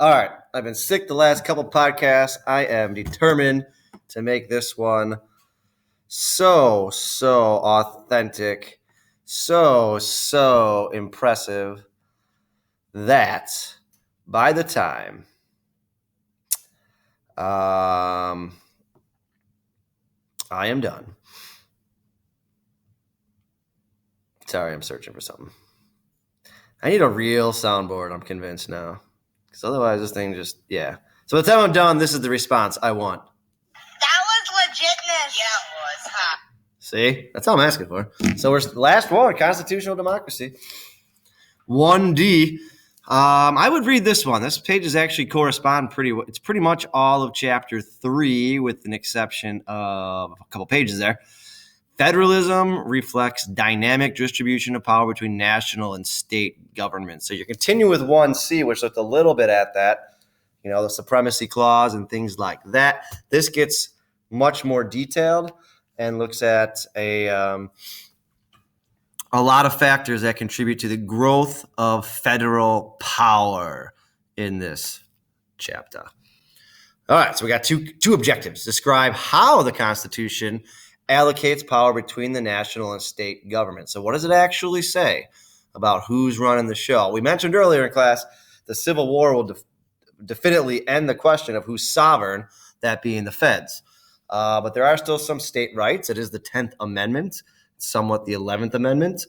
All right. I've been sick the last couple podcasts. I am determined to make this one so authentic, so impressive that by the time I am done. Sorry, I'm searching for something. I need a real soundboard, I'm convinced now. Because otherwise this thing just, yeah. So by the time I'm done, this is the response I want. That was legitness. Yeah, it was, huh? See? That's all I'm asking for. So we're last one, constitutional democracy. 1D. I would read this one. This page is actually it's pretty much all of chapter 3 with an exception of a couple pages there. Federalism reflects dynamic distribution of power between national and state governments. So you continue with 1C, which looked a little bit at that, the supremacy clause and things like that. This gets much more detailed and looks at a lot of factors that contribute to the growth of federal power in this chapter. All right, so we got two objectives. Describe how the Constitution allocates power between the national and state government. So what does it actually say about who's running the show? We mentioned earlier in class the Civil War will definitely end the question of who's sovereign, that being the feds. But there are still some state rights. It is the 10th Amendment, somewhat the 11th Amendment.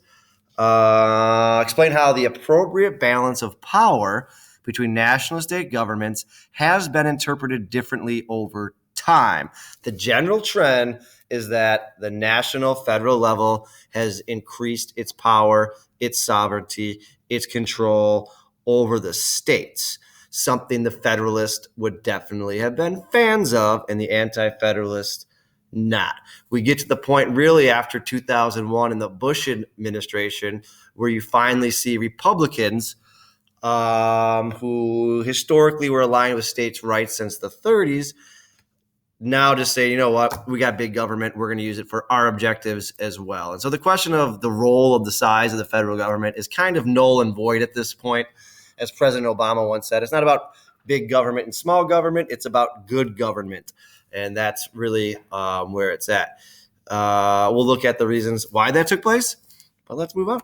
Explain how the appropriate balance of power between national and state governments has been interpreted differently over time. The general trend is that the national federal level has increased its power, its sovereignty, its control over the states, something the Federalists would definitely have been fans of and the Anti-Federalists not. We get to the point really after 2001 in the Bush administration where you finally see Republicans who historically were aligned with states' rights since the 30s now just say, you know what, we got big government, we're going to use it for our objectives as well. And so the question of the role of the size of the federal government is kind of null and void at this point. As President Obama once said, it's not about big government and small government, it's about good government. And that's really where it's at. We'll look at the reasons why that took place, but let's move on.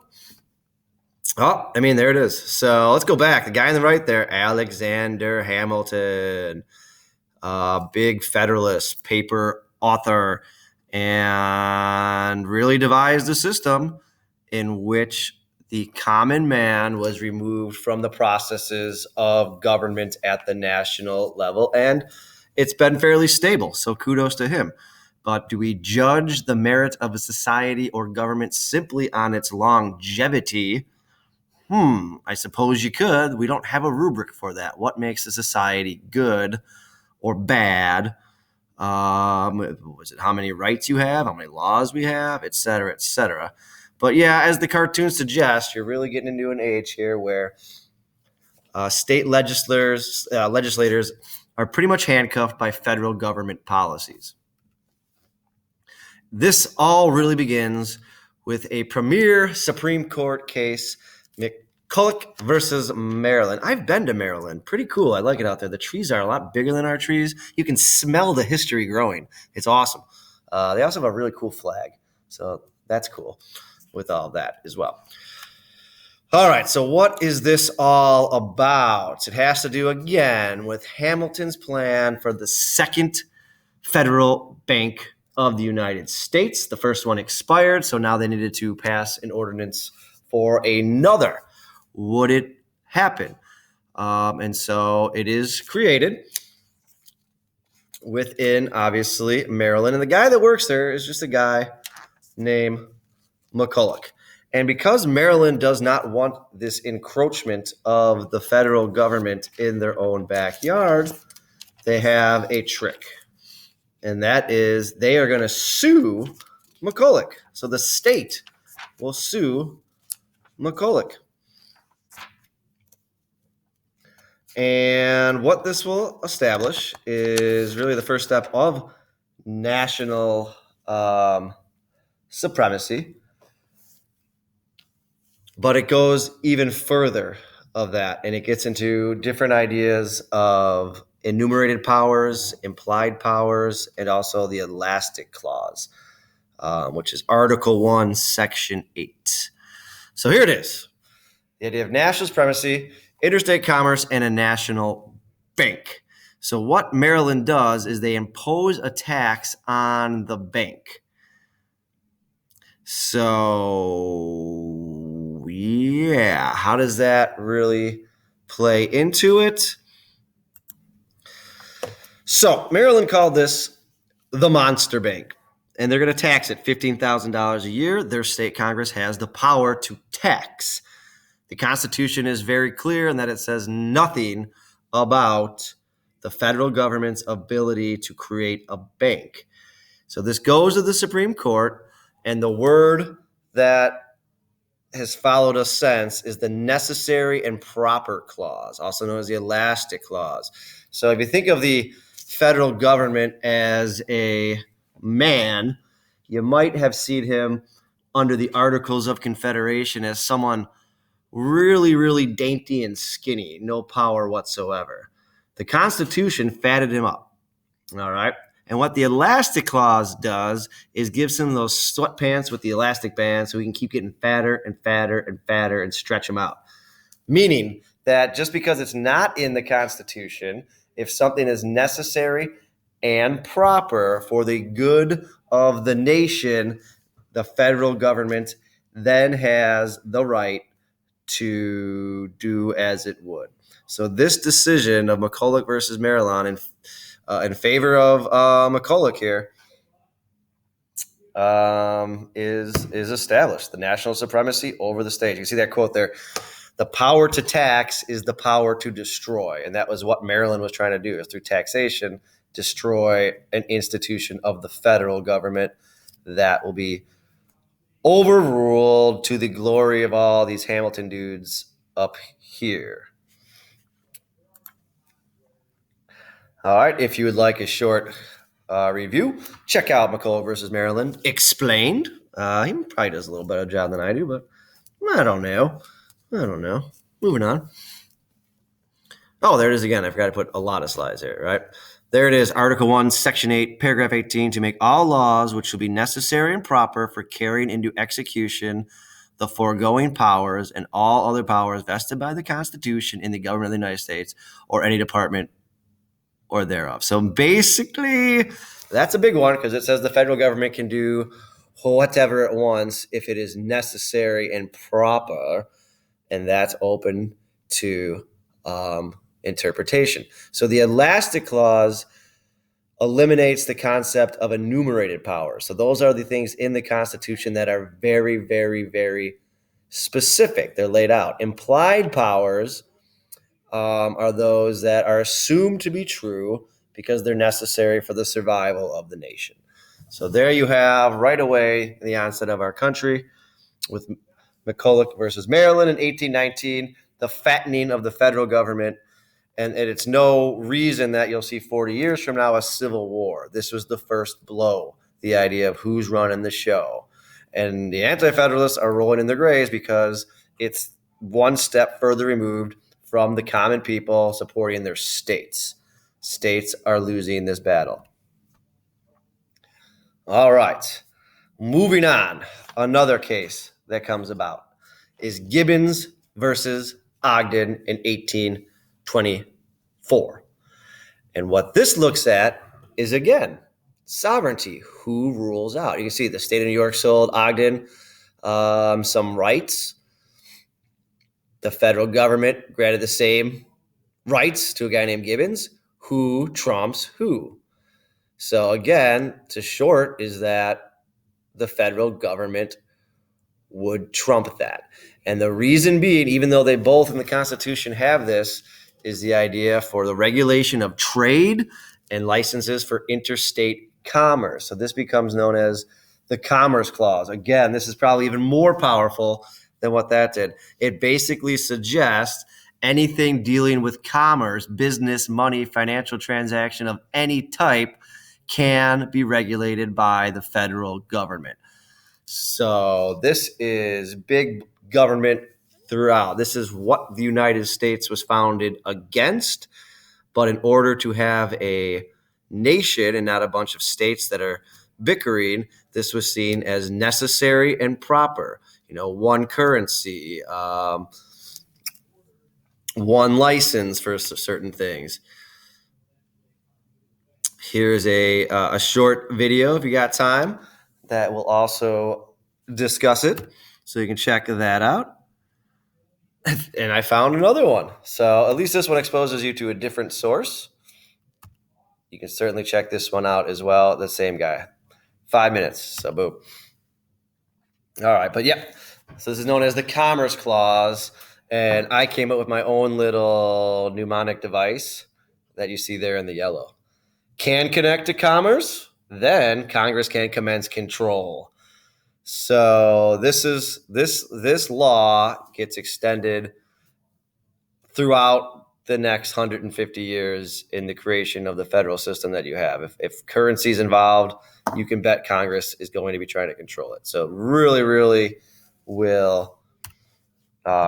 Oh, there it is. So let's go back. The guy on the right there, Alexander Hamilton, big Federalist, paper author, and really devised a system in which the common man was removed from the processes of government at the national level. And it's been fairly stable, so kudos to him. But do we judge the merit of a society or government simply on its longevity? I suppose you could. We don't have a rubric for that. What makes a society good or bad? Was it how many rights you have, how many laws we have, et cetera, et cetera. But yeah, as the cartoon suggests, you're really getting into an age here where state legislators are pretty much handcuffed by federal government policies. This all really begins with a premier Supreme Court case, McCulloch versus Maryland. I've been to Maryland. Pretty cool. I like it out there. The trees are a lot bigger than our trees. You can smell the history growing. It's awesome. They also have a really cool flag. So that's cool with all that as well. All right, so what is this all about? It has to do, again, with Hamilton's plan for the second federal bank of the United States. The first one expired, so now they needed to pass an ordinance for another. Would it happen? And so it is created within, obviously, Maryland. And the guy that works there is just a guy named McCulloch. And because Maryland does not want this encroachment of the federal government in their own backyard, they have a trick. And that is they are going to sue McCulloch. So the state will sue McCulloch. And what this will establish is really the first step of national supremacy. But it goes even further of that. And it gets into different ideas of enumerated powers, implied powers, and also the elastic clause, which is Article 1, Section 8. So here it is. The idea of national supremacy, interstate commerce, and a national bank. So what Maryland does is they impose a tax on the bank. So, yeah, how does that really play into it? So Maryland called this the Monster Bank, and they're going to tax it $15,000 a year. Their state Congress has the power to tax. The Constitution is very clear in that it says nothing about the federal government's ability to create a bank. So this goes to the Supreme Court, and the word that has followed us since is the necessary and proper clause, also known as the elastic clause. So if you think of the federal government as a man, you might have seen him under the Articles of Confederation as someone really, really dainty and skinny, no power whatsoever. The Constitution fatted him up, all right? And what the elastic clause does is gives him those sweatpants with the elastic band so he can keep getting fatter and fatter and fatter and stretch them out. Meaning that just because it's not in the Constitution, if something is necessary and proper for the good of the nation, the federal government then has the right to do as it would. So this decision of McCulloch versus Maryland in favor of McCulloch here is established. The national supremacy over the state. You can see that quote there. The power to tax is the power to destroy. And that was what Maryland was trying to do, is through taxation, destroy an institution of the federal government that will be overruled to the glory of all these Hamilton dudes up here. All right, if you would like a short review, check out McCulloch versus Maryland Explained. He probably does a little better job than I do, but I don't know. Moving on. Oh, there it is again. I forgot to put a lot of slides here, right? There it is, Article 1, Section 8, Paragraph 18, to make all laws which shall be necessary and proper for carrying into execution the foregoing powers and all other powers vested by the Constitution in the government of the United States or any department or thereof. So basically, that's a big one because it says the federal government can do whatever it wants if it is necessary and proper, and that's open to interpretation. So the elastic clause eliminates the concept of enumerated power. So those are the things in the Constitution that are very, very, very specific. They're laid out. Implied powers are those that are assumed to be true because they're necessary for the survival of the nation. So there you have right away the onset of our country with McCulloch versus Maryland in 1819, the fattening of the federal government. And it's no reason that you'll see 40 years from now a civil war. This was the first blow, the idea of who's running the show. And the anti-federalists are rolling in their graves because it's one step further removed from the common people supporting their states. States are losing this battle. All right, moving on. Another case that comes about is Gibbons versus Ogden in 1824. And what this looks at is, again, sovereignty. Who rules out? You can see the state of New York sold Ogden some rights. The federal government granted the same rights to a guy named Gibbons. Who trumps who? So again, to short is that the federal government would trump that. And the reason being, even though they both in the Constitution have this, is the idea for the regulation of trade and licenses for interstate commerce. So this becomes known as the Commerce Clause. Again, this is probably even more powerful than what that did. It basically suggests anything dealing with commerce, business, money, financial transaction of any type can be regulated by the federal government. So this is big government throughout. This is what the United States was founded against. But in order to have a nation and not a bunch of states that are bickering, this was seen as necessary and proper. One currency, one license for certain things. Here's a short video, if you got time, that will also discuss it. So you can check that out. And I found another one. So at least this one exposes you to a different source. You can certainly check this one out as well. The same guy. 5 minutes. So boom. All right. But yeah. So this is known as the Commerce Clause. And I came up with my own little mnemonic device that you see there in the yellow. Can connect to commerce, then Congress can commence control. So this law gets extended throughout the next 150 years in the creation of the federal system that you have. If currency is involved, you can bet Congress is going to be trying to control it. So really, really will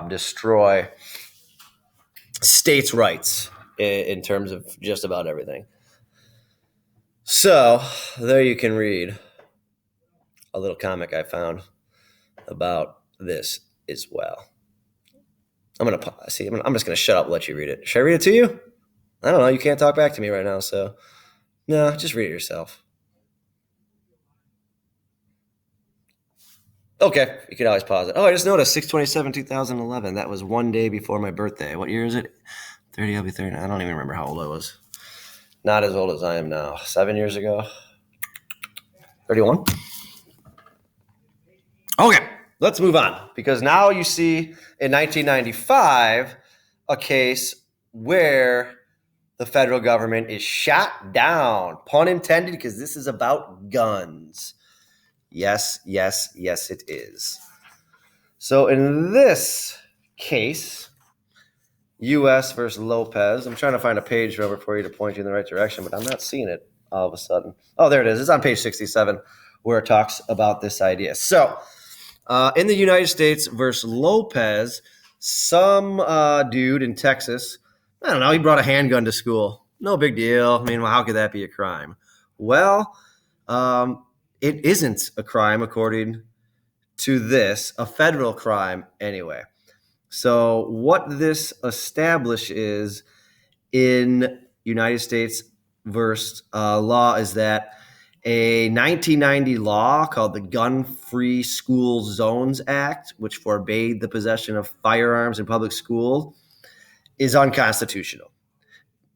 destroy states' rights in terms of just about everything. So there you can read a little comic I found about this as well. I'm just gonna shut up and let you read it. Should I read it to you? I don't know. You can't talk back to me right now, so no, just read it yourself. Okay, you can always pause it. Oh, I just noticed 6/27/2011. That was one day before my birthday. What year is it? 30. I'll be 30. I don't even remember how old I was. Not as old as I am now. 7 years ago. 31. Okay, let's move on, because now you see in 1995 a case where the federal government is shot down, pun intended, because this is about guns. Yes, it is. So in this case, U.S. versus Lopez, I'm trying to find a page number for you to point you in the right direction, but I'm not seeing it all of a sudden. Oh, there it is. It's on page 67 where it talks about this idea. So in the United States versus Lopez, some dude in Texas, I don't know, he brought a handgun to school. No big deal. I mean, well, how could that be a crime? Well, it isn't a crime according to this, a federal crime anyway. So what this establishes in United States versus law is that a 1990 law called the Gun-Free School Zones Act, which forbade the possession of firearms in public school, is unconstitutional.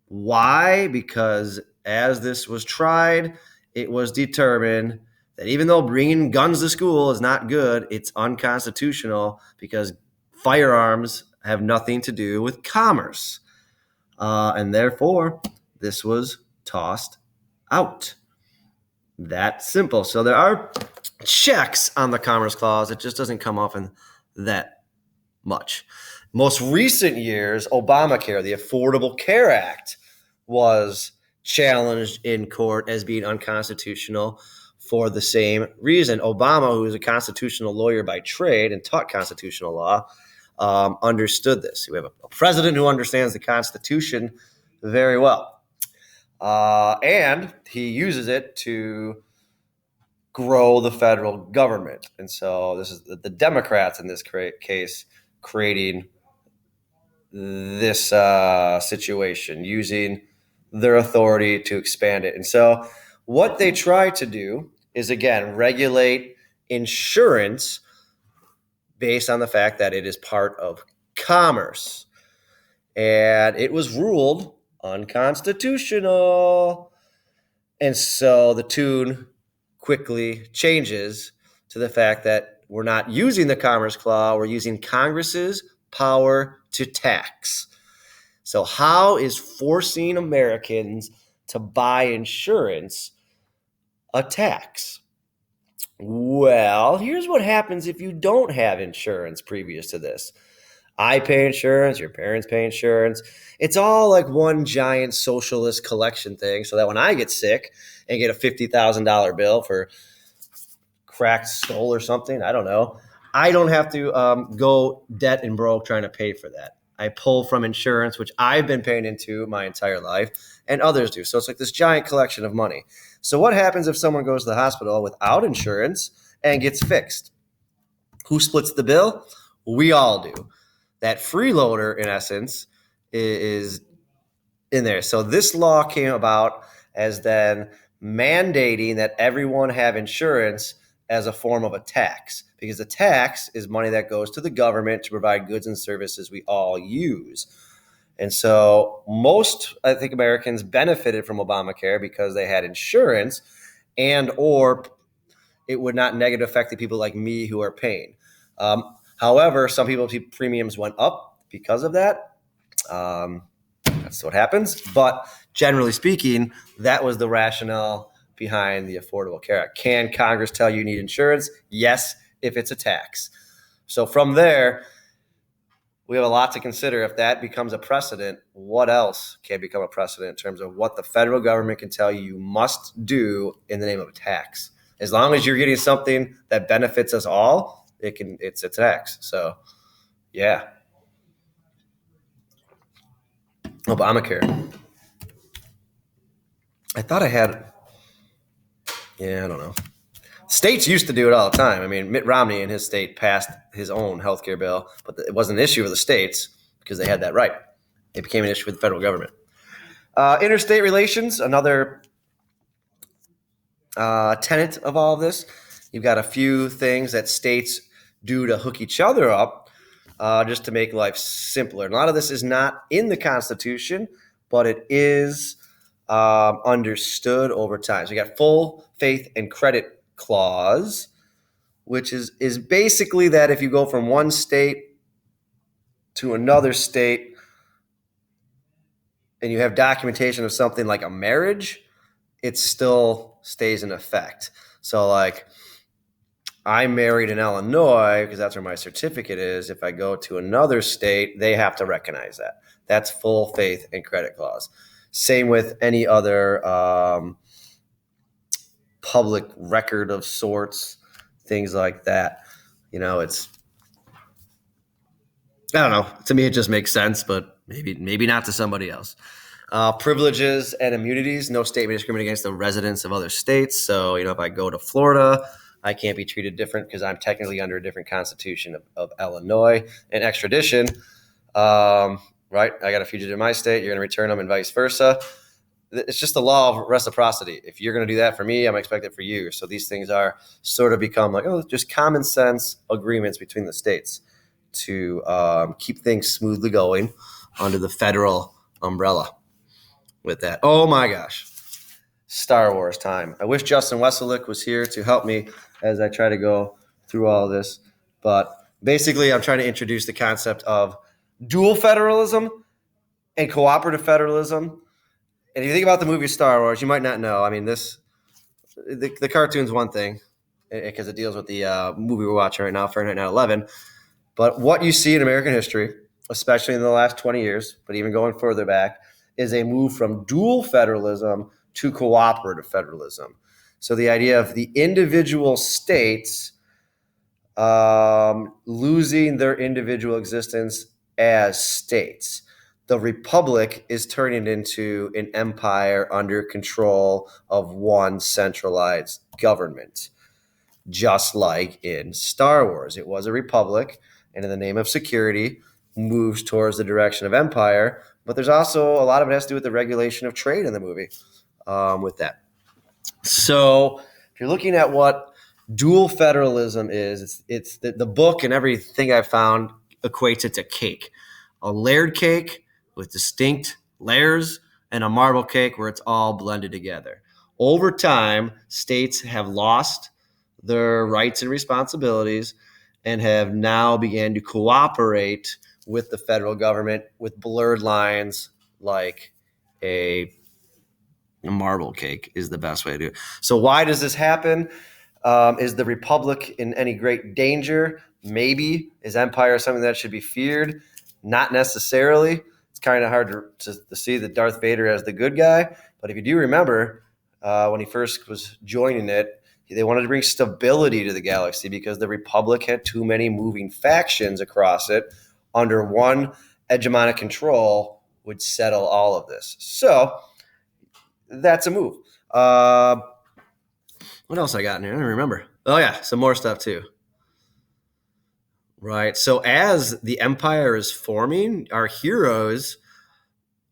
Why? Because as this was tried, it was determined that even though bringing guns to school is not good, it's unconstitutional because firearms have nothing to do with commerce. And therefore, this was tossed out. That simple. So there are checks on the Commerce Clause. It just doesn't come often that much. Most recent years, Obamacare, the Affordable Care Act, was challenged in court as being unconstitutional for the same reason. Obama, who is a constitutional lawyer by trade and taught constitutional law, understood this. We have a president who understands the Constitution very well. And he uses it to grow the federal government. And so this is the Democrats in this case creating this situation, using their authority to expand it. And so what they try to do is, again, regulate insurance based on the fact that it is part of commerce. And it was ruled unconstitutional. And so the tune quickly changes to the fact that we're not using the Commerce Clause, we're using Congress's power to tax. So how is forcing Americans to buy insurance a tax? Well, here's what happens if you don't have insurance previous to this. I pay insurance, your parents pay insurance. It's all like one giant socialist collection thing, so that when I get sick and get a $50,000 bill for cracked skull or something, I don't know, I don't have to go debt and broke trying to pay for that. I pull from insurance, which I've been paying into my entire life, and others do. So it's like this giant collection of money. So what happens if someone goes to the hospital without insurance and gets fixed? Who splits the bill? We all do. That freeloader, in essence, is in there. So this law came about as then mandating that everyone have insurance as a form of a tax, because the tax is money that goes to the government to provide goods and services we all use. And so most, I think, Americans benefited from Obamacare because they had insurance, and or it would not negatively affect the people like me who are paying. However, some people's premiums went up because of that. That's what happens. But generally speaking, that was the rationale behind the Affordable Care Act. Can Congress tell you need insurance? Yes, if it's a tax. So from there, we have a lot to consider. If that becomes a precedent, what else can become a precedent in terms of what the federal government can tell you must do in the name of a tax? As long as you're getting something that benefits us all, it's a tax. So, yeah. Obamacare. I thought I had, I don't know. States used to do it all the time. I mean, Mitt Romney in his state passed his own healthcare bill, but it wasn't an issue for the states because they had that right. It became an issue for the federal government. Interstate relations, another tenet of all of this. You've got a few things that states do to hook each other up just to make life simpler. And a lot of this is not in the Constitution, but it is understood over time. So you got full faith and credit clause, which is basically that if you go from one state to another state and you have documentation of something like a marriage, it still stays in effect. So like I'm married in Illinois because that's where my certificate is. If I go to another state, they have to recognize that. That's full faith and credit clause. Same with any other public record of sorts, things like that. It's, I don't know. To me, it just makes sense, but maybe not to somebody else. Privileges and immunities. No state may discriminate against the residents of other states. So, if I go to Florida, I can't be treated different because I'm technically under a different constitution of Illinois. And extradition, right? I got a fugitive in my state. You're going to return them and vice versa. It's just the law of reciprocity. If you're going to do that for me, I'm expected for you. So these things are sort of become like, just common sense agreements between the states to keep things smoothly going under the federal umbrella with that. Oh my gosh. Star Wars time. I wish Justin Weselick was here to help me as I try to go through all of this. But basically, I'm trying to introduce the concept of dual federalism and cooperative federalism. And if you think about the movie Star Wars, you might not know. I mean, the cartoon's one thing because it deals with the movie we're watching right now, Fahrenheit 9/11. But what you see in American history, especially in the last 20 years, but even going further back, is a move from dual federalism to cooperative federalism. So the idea of the individual states losing their individual existence as states. The republic is turning into an empire under control of one centralized government, just like in Star Wars. It was a republic, and in the name of security, moves towards the direction of empire. But there's also a lot of it has to do with the regulation of trade in the movie with that. So if you're looking at what dual federalism is, it's the book and everything I've found equates it to cake. A layered cake with distinct layers and a marble cake where it's all blended together. Over time, states have lost their rights and responsibilities and have now began to cooperate with the federal government with blurred lines, like a marble cake is the best way to do it. So why does this happen? Is the republic in any great danger? Maybe. Is empire something that should be feared? Not necessarily. It's kind of hard to see the Darth Vader as the good guy. But if you do remember, when he first was joining it, They wanted to bring stability to the galaxy because the Republic had too many moving factions across it. Under one hegemonic control would settle all of this. So that's a move. What else I got in here? I don't remember. Oh, yeah, some more stuff too. Right. So as the Empire is forming, our heroes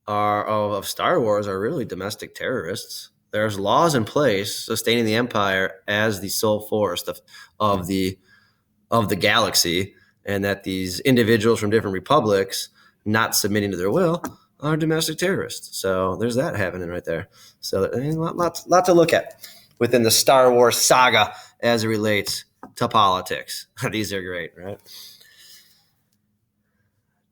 of Star Wars are really domestic terrorists. There's laws in place sustaining the Empire as the sole force of the galaxy, and that these individuals from different republics not submitting to their will are domestic terrorists. So there's that happening right there. So lot to look at within the Star Wars saga as it relates to politics. These are great, right?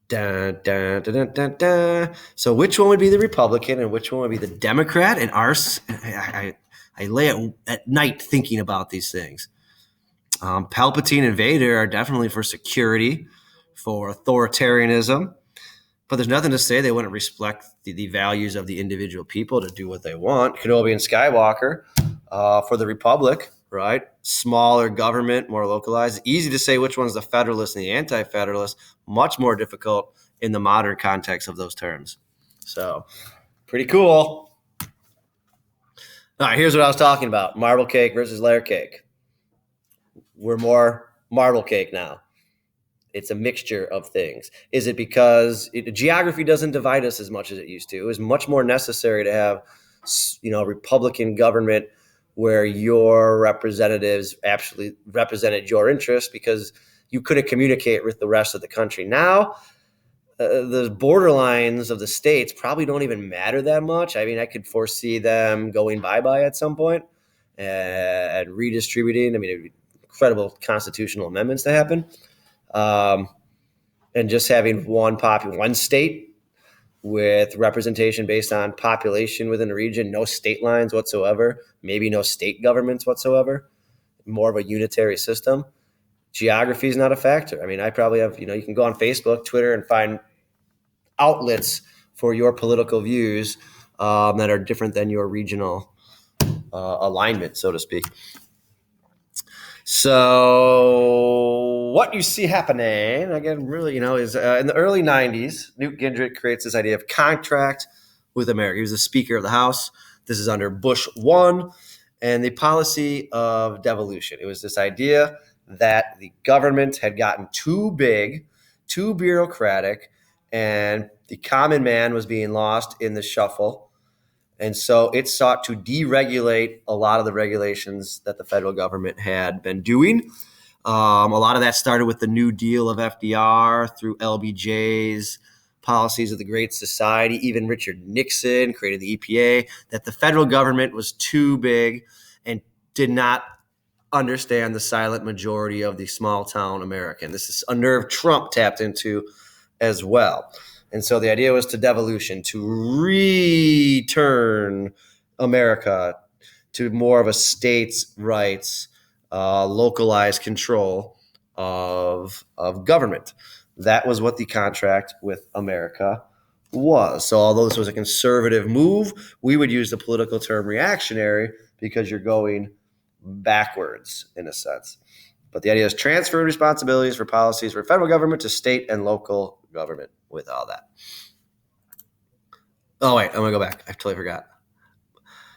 Dun, dun, dun, dun, dun, dun. So which one would be the Republican and which one would be the Democrat? And I lay at night thinking about these things. Palpatine and Vader are definitely for security, for authoritarianism, but there's nothing to say they wouldn't respect the values of the individual people to do what they want. Kenobi and Skywalker for the Republic, right? Smaller government, more localized. Easy to say which one's the Federalist and the Anti-Federalist. Much more difficult in the modern context of those terms. So, pretty cool. All right, here's what I was talking about. Marble cake versus layer cake. We're more marble cake now. It's a mixture of things. Is it because geography doesn't divide us as much as it used to? It was much more necessary to have, a Republican government where your representatives actually represented your interests because you couldn't communicate with the rest of the country. Now, the borderlines of the states probably don't even matter that much. I mean, I could foresee them going bye-bye at some point and redistributing. I mean, it'd be incredible constitutional amendments to happen. And just having one state with representation based on population within the region, no state lines whatsoever, maybe no state governments whatsoever, more of a unitary system. Geography is not a factor. I mean, I probably have, you can go on Facebook, Twitter, and find outlets for your political views that are different than your regional alignment, so to speak. So what you see happening, again, really, is in the early 90s, Newt Gingrich creates this idea of contract with America. He was the Speaker of the House. This is under Bush 1 and the policy of devolution. It was this idea that the government had gotten too big, too bureaucratic, and the common man was being lost in the shuffle. And so it sought to deregulate a lot of the regulations that the federal government had been doing. A lot of that started with the New Deal of FDR through LBJ's policies of the Great Society. Even Richard Nixon created the EPA, that the federal government was too big and did not understand the silent majority of the small town American. This is a nerve Trump tapped into as well. And so the idea was to devolution, to return America to more of a states' rights, localized control of government. That was what the contract with America was. So although this was a conservative move, we would use the political term reactionary because you're going backwards in a sense. But the idea is transfer responsibilities for policies for federal government to state and local government with all that. Oh, wait, I'm going to go back. I totally forgot.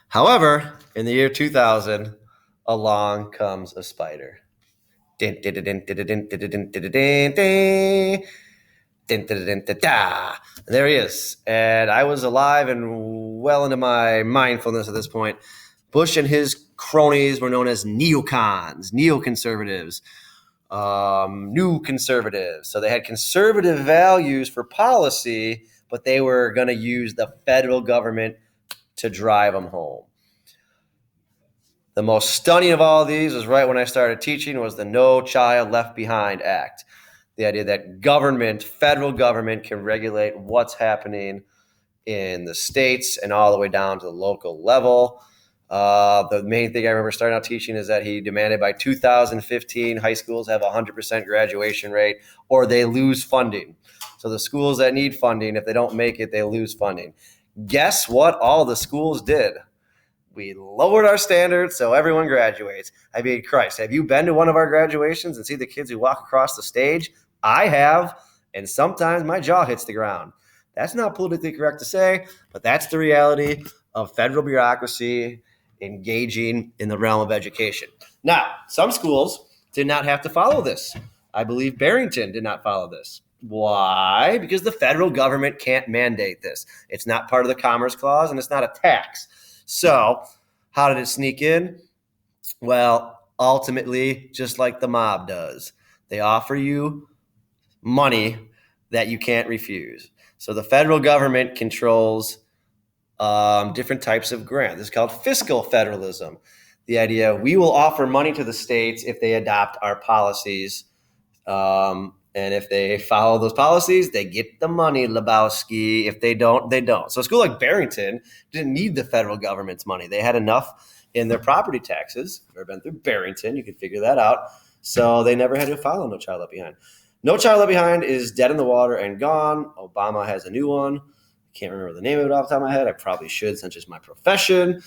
However, in the year 2000, along comes a spider. There he is. And I was alive and well into my mindfulness at this point. Bush and his cronies were known as neocons, neoconservatives, new conservatives. So they had conservative values for policy, but they were going to use the federal government to drive them home. The most stunning of all of these was right when I started teaching was the No Child Left Behind Act. The idea that government, federal government, can regulate what's happening in the states and all the way down to the local level. The main thing I remember starting out teaching is that he demanded by 2015, high schools have a 100% graduation rate or they lose funding. So the schools that need funding, if they don't make it, they lose funding. Guess what all the schools did? We lowered our standards so everyone graduates. I mean, Christ, have you been to one of our graduations and see the kids who walk across the stage? I have, and sometimes my jaw hits the ground. That's not politically correct to say, but that's the reality of federal bureaucracy engaging in the realm of education. Now, some schools did not have to follow this. I believe Barrington did not follow this. Why? Because the federal government can't mandate this. It's not part of the Commerce Clause, and it's not a tax. So, how did it sneak in? Well, ultimately, just like the mob does, they offer you money that you can't refuse. So the federal government controls different types of grants. This is called fiscal federalism. The idea, we will offer money to the states if they adopt our policies. And if they follow those policies, they get the money, Lebowski. If they don't, they don't. So a school like Barrington didn't need the federal government's money. They had enough in their property taxes. If you've ever been through Barrington, you can figure that out. So they never had to follow No Child Left Behind. No Child Left Behind is dead in the water and gone. Obama has a new one. I can't remember the name of it off the top of my head. I probably should, since it's my profession.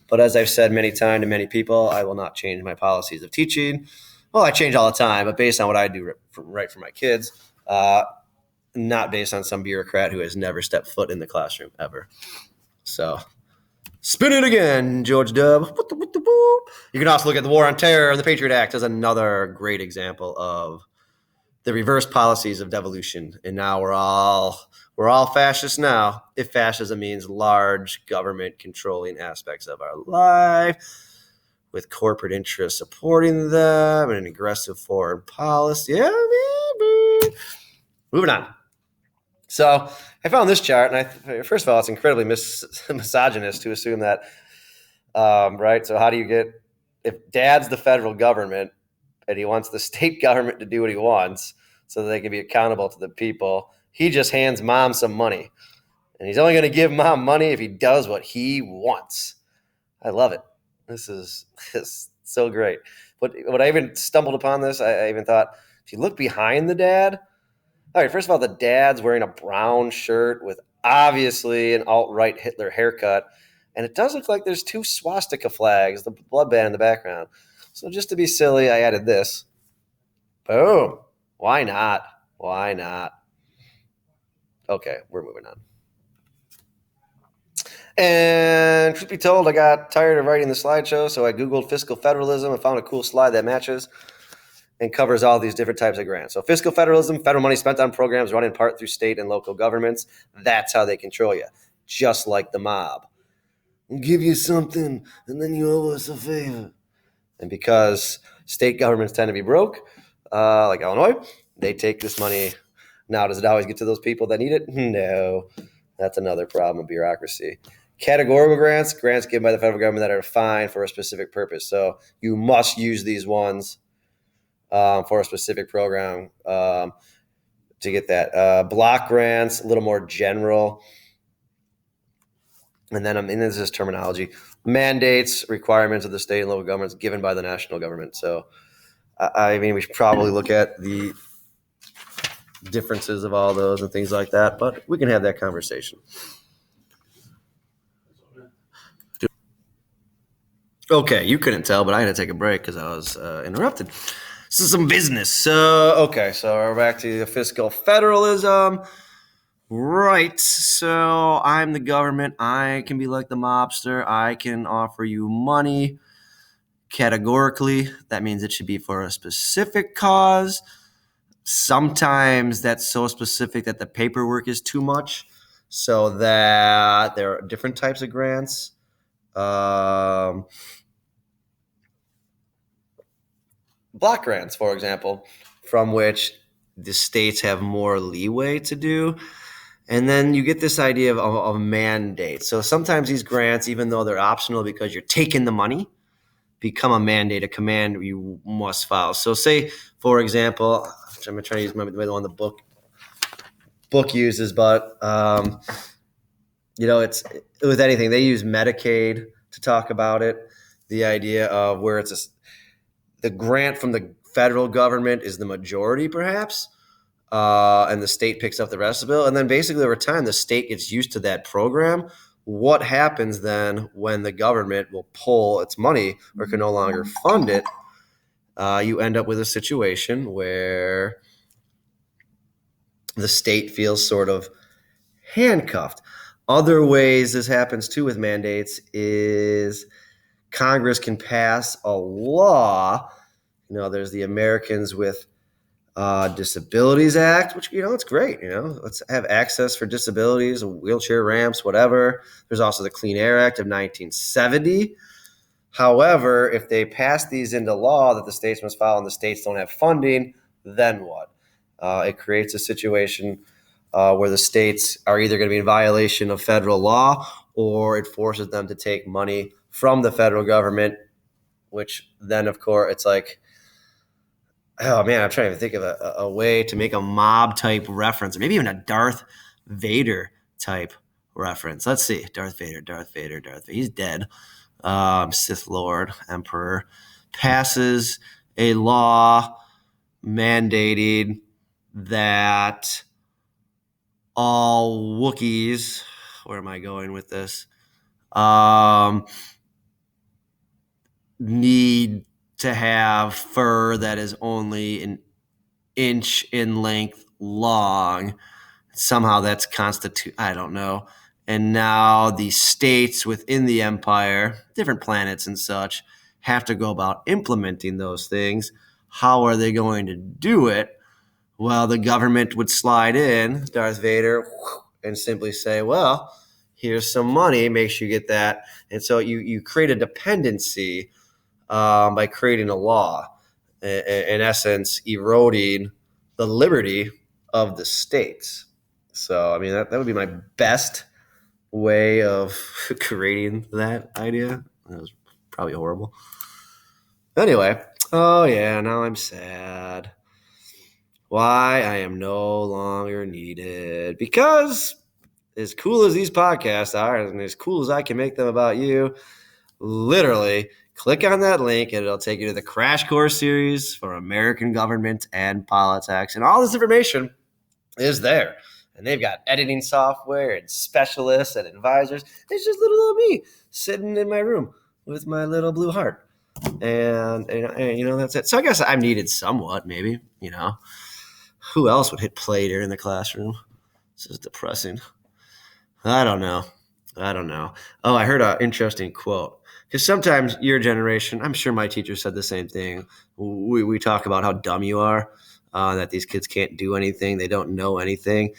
But as I've said many times to many people, I will not change my policies of teaching. Well, I change all the time, but based on what I do right for my kids, not based on some bureaucrat who has never stepped foot in the classroom ever. So, spin it again, George W. You can also look at the War on Terror and the Patriot Act as another great example of the reverse policies of devolution. And now we're all fascists now, if fascism means large government controlling aspects of our life, with corporate interests supporting them and an aggressive foreign policy. Yeah, maybe. Moving on. So I found this chart, and first of all, it's incredibly misogynist to assume that, right? So how do you get, if dad's the federal government and he wants the state government to do what he wants so that they can be accountable to the people, he just hands mom some money. And he's only going to give mom money if he does what he wants. I love it. This is so great. But when I even stumbled upon this, I even thought, if you look behind the dad, all right, first of all, the dad's wearing a brown shirt with obviously an alt-right Hitler haircut. And it does look like there's two swastika flags, the bloodband in the background. So just to be silly, I added this. Boom. Why not? Why not? Okay, we're moving on. And truth be told, I got tired of writing the slideshow, so I Googled fiscal federalism and found a cool slide that matches and covers all these different types of grants. So fiscal federalism, federal money spent on programs run in part through state and local governments. That's how they control you, just like the mob. We'll give you something, and then you owe us a favor. And because state governments tend to be broke, like Illinois, they take this money. Now, does it always get to those people that need it? No. That's another problem of bureaucracy. Categorical grants given by the federal government that are defined for a specific purpose. So you must use these ones for a specific program to get that. Block grants, a little more general. And then this is terminology. Mandates, requirements of the state and local governments given by the national government. So, I mean, we should probably look at the differences of all those and things like that, but we can have that conversation. Okay, you couldn't tell, but I had to take a break because I was interrupted. So some business. So we're back to the fiscal federalism. Right. So I'm the government. I can be like the mobster. I can offer you money categorically. That means it should be for a specific cause. Sometimes that's so specific that the paperwork is too much, so that there are different types of grants. Block grants, for example, from which the states have more leeway to do. And then you get this idea of a mandate. So sometimes these grants, even though they're optional because you're taking the money, become a mandate, a command you must follow. So say, for example, I'm trying to use the one the book uses, but it's with anything. They use Medicaid to talk about it. The idea of where the grant from the federal government is the majority, perhaps, and the state picks up the rest of the bill. And then basically over time, the state gets used to that program, what happens then when the government will pull its money or can no longer fund it? You end up with a situation where the state feels sort of handcuffed. Other ways this happens too with mandates is Congress can pass a law. There's the Americans with Disabilities Act, which, it's great. Let's have access for disabilities, wheelchair ramps, whatever. There's also the Clean Air Act of 1970. However, if they pass these into law that the states must follow and the states don't have funding, then what? It creates a situation where the states are either going to be in violation of federal law, or it forces them to take money from the federal government, which then, of course, it's like, oh man, I'm trying to think of a way to make a mob type reference, or maybe even a Darth Vader type reference. Let's see. Darth Vader. He's dead. Sith Lord, Emperor, passes a law mandating that all Wookiees, where am I going with this, need to have fur that is only an inch in length long. Somehow that's I don't know. And now the states within the empire, different planets and such, have to go about implementing those things. How are they going to do it? Well, the government would slide in, Darth Vader, and simply say, well, here's some money, make sure you get that. And so you create a dependency by creating a law, in essence, eroding the liberty of the states. So, I mean, that would be my best way of creating that idea. That was probably horrible. Anyway, oh yeah, now I'm sad. Why? I am no longer needed. Because as cool as these podcasts are, and as cool as I can make them about you, literally click on that link and it'll take you to the Crash Course series for American government and politics. And all this information is there. And they've got editing software and specialists and advisors. It's just little old me sitting in my room with my little blue heart. And that's it. So I guess I'm needed somewhat, maybe, Who else would hit play during the classroom? This is depressing. I don't know. Oh, I heard an interesting quote. Because sometimes your generation, I'm sure my teacher said the same thing. We talk about how dumb you are, that these kids can't do anything. They don't know anything.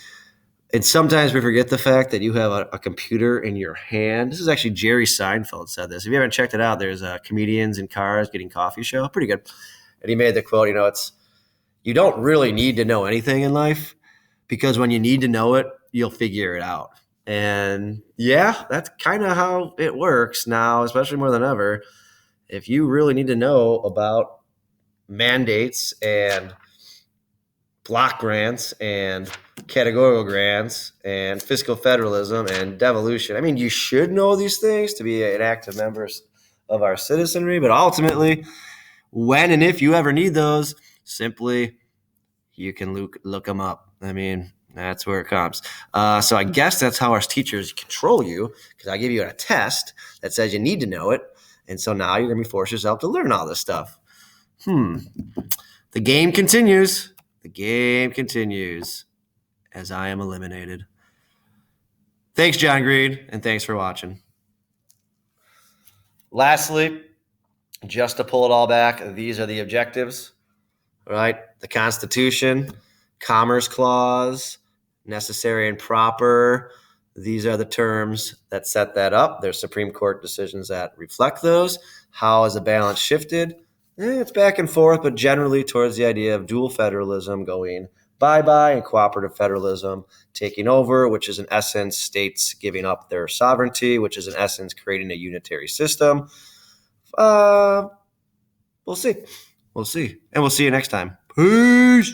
And sometimes we forget the fact that you have a computer in your hand. This is actually Jerry Seinfeld said this. If you haven't checked it out, there's a Comedians in Cars Getting Coffee show. Pretty good. And he made the quote, you don't really need to know anything in life, because when you need to know it, you'll figure it out. And yeah, that's kind of how it works now, especially more than ever. If you really need to know about mandates and block grants and categorical grants and fiscal federalism and devolution, I mean, you should know these things to be an active member of our citizenry. But ultimately, when and if you ever need those, simply you can look them up. I mean, that's where it comes. So I guess that's how our teachers control you, because I give you a test that says you need to know it. And so now you're going to be forced yourself to learn all this stuff. The game continues. As I am eliminated. Thanks, John Green, and thanks for watching. Lastly, just to pull it all back, these are the objectives, right? The Constitution, Commerce Clause, necessary and proper. These are the terms that set that up. There's Supreme Court decisions that reflect those. How has the balance shifted? It's back and forth, but generally towards the idea of dual federalism going bye-bye and cooperative federalism taking over, which is in essence states giving up their sovereignty, which is in essence creating a unitary system. We'll see. And we'll see you next time. Peace.